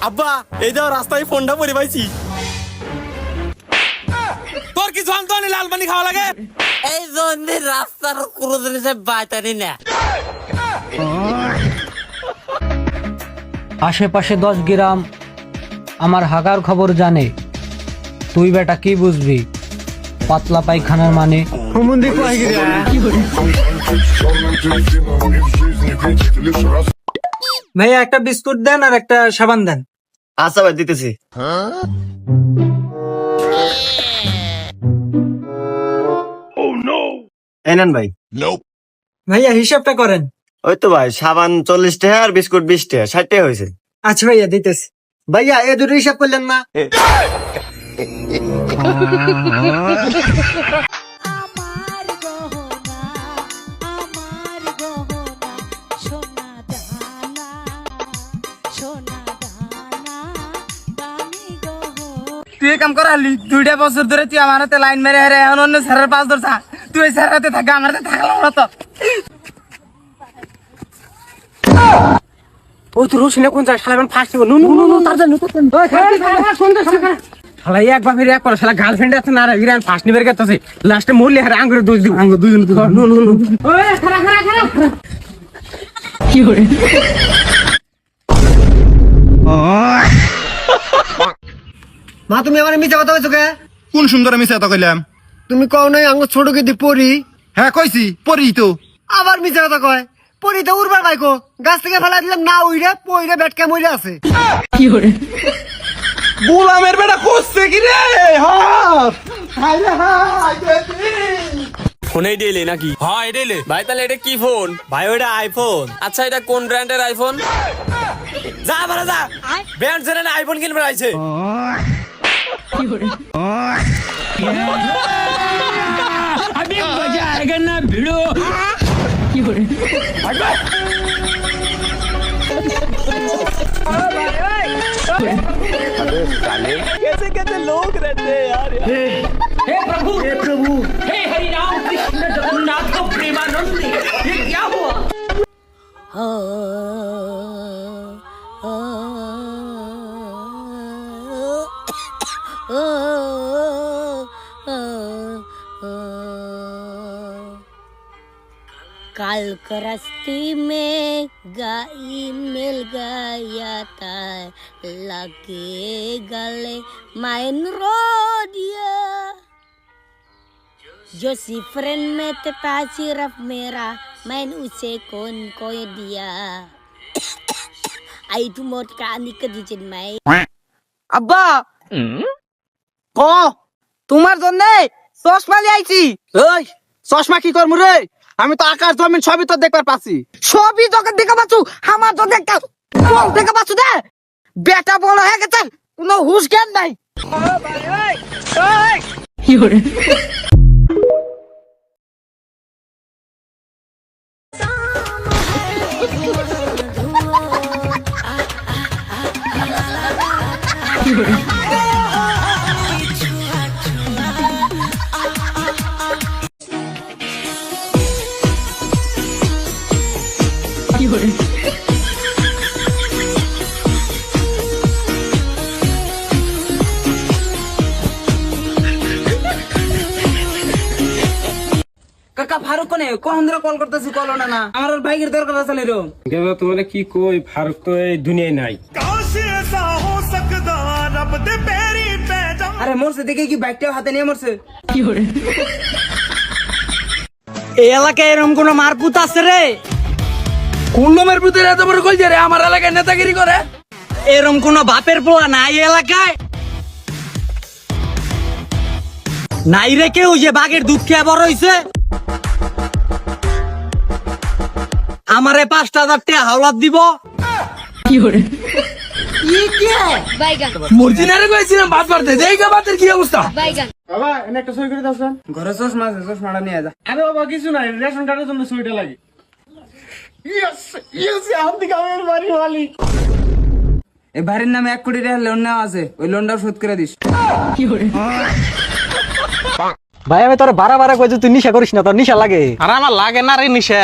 আব্বা এই দাও রাস্তায় ফোনটা পরে পাইছি। তোর কি জানতো না লাল পানি খাওয়া লাগে? এই জন্য রাস্তার কোনো জিনিসে বাইতানি না। আশেপাশে 10 গ্রাম আমার হাগার খবর জানে, তুই বেটা কি বুঝবি পাতলা পায়খানার মানে? ভাইয়া একটা বিস্কুট দেন আর একটা সাবান দেন। আচ্ছা ভাই দিতেছি। এই নেন ভাই। ভাইয়া হিসাবটা করেন। ওই তো ভাই সাবান 40 টাকা আর বিস্কুট 20 টাকা, 60 টাকা হয়েছে। আচ্ছা ভাইয়া দিতেছি। ভাইয়া এ দুটো হিসাব করলেন না? তুই কাম করালি 2টা বছর ধরে তুই আমার হাতে লাইন মেরে হেরে এখন অন্য স্যারের পাঁচ ধরছা। তুই ওই স্যারের হাতে থাকা আমার হাতে থাকলাম না তো। ও তুই রোশিনে কোন যায়? শালা এখন ফাঁসি নো নো নো তাড়াতাড়ি শালা এক বাপের এক পড়া শালা গার্লফ্রেন্ড আছে না রে বিরান ফাঁস নিবার গেছে লাস্টে মরলি হারে আঙ্গুরে দোষ দিব আঙ্গুর দুজন তো নো নো নো ওই খারা খারা খারা কি করে মা তুমি আমার মিথ্যা কথা কইছো কে? কোন সুন্দর মিছা কথা কইলাম? তুমি কও নাই আঙ্গ ছোট কে পড়ি? হ্যাঁ কইছি পরি তো। আবার মিথ্যা কথা কয়। পড়ি তো উড়বার বাইকো গাছ থেকে ফেলা দিলাম না উইরে পইরে বেটকা মইরে আছে। গোলামের বেটা করছে কি রে? ফোনেই দিলে নাকি? হ্যাঁ এটাইলে ভাই। তাহলে এটা কি ফোন ভাই? ওটা আইফোন। আচ্ছা এটা কোন ব্র্যান্ডের আইফোন? যা বারা যা, ব্র্যান্ড জেনে না আইফোন কিনবে আইছে। अभी मजा आएगा ना भिड़ो। कैसे कैसे लोग रहते हैं यार। हे प्रभु हे हरि राम कृष्ण जगन्नाथ प्रेमानंद, ये क्या हुआ? काल करस्ती में गाई मिल गया था, लगे गले माइन रो दिया, जो सिफरन में था सिर्फ मेरा, मैंने उसे कौन को दिया। आई तू मोट का निकल दीजिए मैं। আব্বা ক তোমার জন্য চশমা নিয়ে আইছি। ওই চশমা কি করমু রে? আমি তো আকাশ জমিন সবই তো দেখবার পাচ্ছি। সবই তোকে দেখা পাচ্ছু, আমার তো দেখা দেখা পাচ্ছু দে। বেটা বড় হয়ে গেছে, কোনো হুশ জ্ঞান নাই। কাকা ফারুক কোনে কোন ধরে কল করতেছি, কল না না আমার ওর বাইকের দরকার আছে রে। গেলো তোমারে কি কই, ফারুক তো এই দুনিয়ায় নাই। আরে মরছে দেখে কি বাইকটাও হাতে নিয়ে মরছে? এই এলাকায় এরকম কোন মারপুত আছে রে? কোন লোমের ভিতরে এত বড় কল রে আমার এলাকায় নেতাগিরি করে? এরকম কোন বাপের পোলা নাই এই এলাকায়? নাই রে কেউ যে বাঘের দুধ খেয়ে বড় হইছে? আমারে 5,000 টাকা হাওলাত দিব? মর্জিনারে কইছিলাম বাদ পারতে, দেখে বাতের কি অবস্থা। বাবা এনে একটা সই করে দাও। ঘরে চশমা আছে, চশমাটা নিয়ে যা। আরে বাবা কিছু নাই, রেশন কার্ডের জন্য সইটা লাগে। এই বাড়ির নামে 1 কোটি টাকা লোন নেওয়া আছে, ওই লোনটাও শোধ করে দিস। ভাই আমি তোর বারা কইছি তুই নিশা করিস না, তোর নিশা লাগে। আর আমার লাগে না রে নিশা।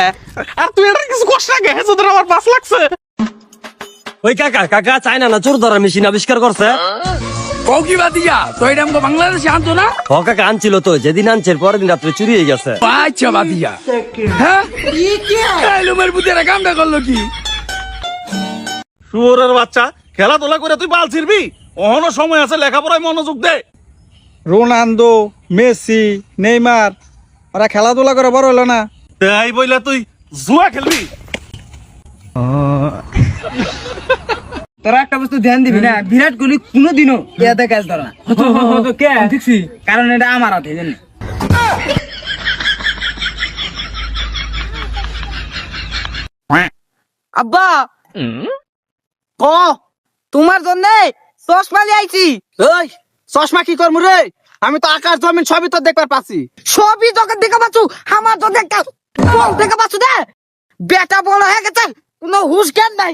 আর তুই এটা কিছু কষ্ট লাগে, তোর আমার 5 লাগছে। ওই কাকা কাকা চায়না না চোর ধরা মেশিন আবিষ্কার করছে কৌকি বাদিয়া তো এটা আমাকে বাংলাদেশে আনতো না ও কাকা আনছিল তো যেদিন আনছে পরের দিন রাত্রে চুরি হয়ে গেছে আচ্ছা বাদিয়া হ্যাঁ লোমের বুদ্ধেরা কামটা করলো কি শুয়োরের বাচ্চা খেলাধুলা করে তুই বাল ছিড়বি অহনো সময় আছে লেখাপড়ায় মনোযোগ দে। রোনালদো মেসি নেইমার ওরা খেলাধুলা করে বড় হলো না। তাই বইলা তুই জুয়া খেলবি? তোরা একটা বস্তু ধ্যান দিবি না, বিরাট কোহলি কোনোদিনও ইয়াতে কাজ ধরে না। কে দেখছি, কারণ এটা আমার হাতে জানি। আব্বা ক তোমার জন্য চশমা নিয়ে আইছি। ওই চশমা কি করবো রে? আমি তো আকাশ জমিন সবই তো দেখবার পাচ্ছি। সবই তোকে দেখা পাচ্ছ, আমার তো দেখা দেখা পাচ্ছ দে। বেটা বড় হয়ে গেছে, কোনো হুশ জ্ঞান নাই।